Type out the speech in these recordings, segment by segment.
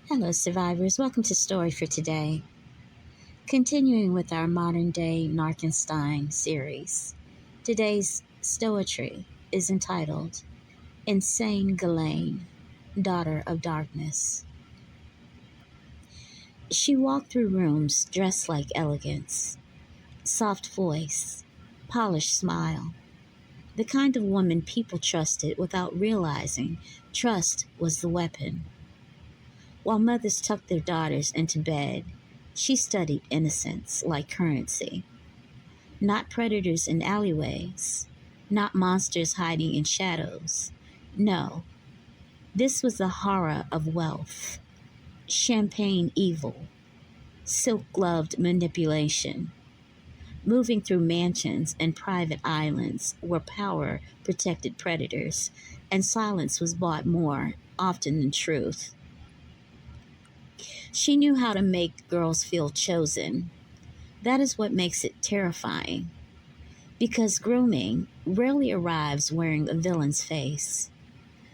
Hello, survivors. Welcome to Story for Today. Continuing with our modern day NarcEnstein series, today's stoetry is entitled Insane Ghislaine, Daughter of Darkness. She walked through rooms dressed like elegance, soft voice, polished smile, the kind of woman people trusted without realizing trust was the weapon. While mothers tucked their daughters into bed, she studied innocence like currency. Not predators in alleyways, not monsters hiding in shadows. No, this was the horror of wealth, champagne evil, silk-gloved manipulation, moving through mansions and private islands where power protected predators and silence was bought more often than truth. She knew how to make girls feel chosen. That is what makes it terrifying. Because grooming rarely arrives wearing a villain's face.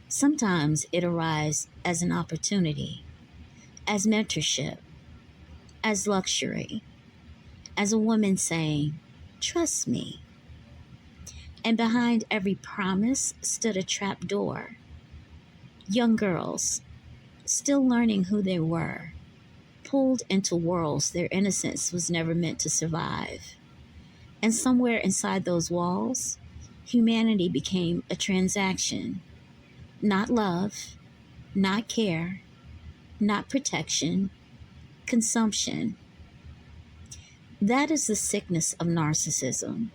Sometimes it arrives as an opportunity, as mentorship, as luxury, as a woman saying, "Trust me." And behind every promise stood a trap door. Young girls, still learning who they were, pulled into worlds their innocence was never meant to survive. And somewhere inside those walls, humanity became a transaction. Not love, not care, not protection, consumption. That is the sickness of narcissism.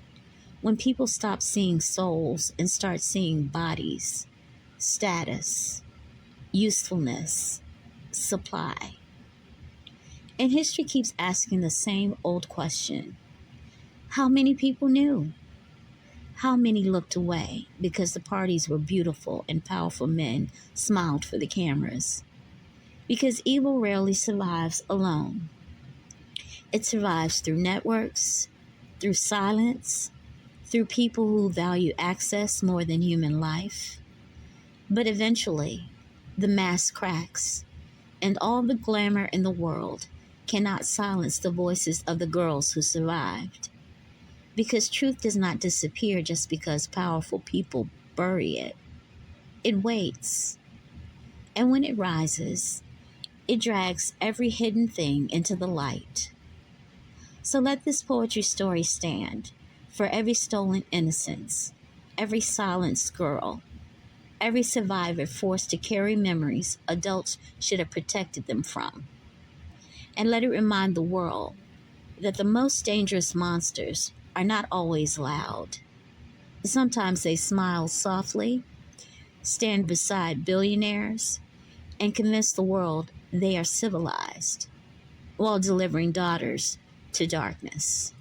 When people stop seeing souls and start seeing bodies, status, usefulness, supply. And history keeps asking the same old question. How many people knew? How many looked away because the parties were beautiful and powerful men smiled for the cameras? Because evil rarely survives alone. It survives through networks, through silence, through people who value access more than human life. But eventually, the mask cracks, and all the glamour in the world cannot silence the voices of the girls who survived. Because truth does not disappear just because powerful people bury it. It waits. And when it rises, it drags every hidden thing into the light. So let this poetry story stand for every stolen innocence, every silenced girl, every survivor forced to carry memories adults should have protected them from. And let it remind the world that the most dangerous monsters are not always loud. Sometimes they smile softly, stand beside billionaires, and convince the world they are civilized while delivering daughters to darkness.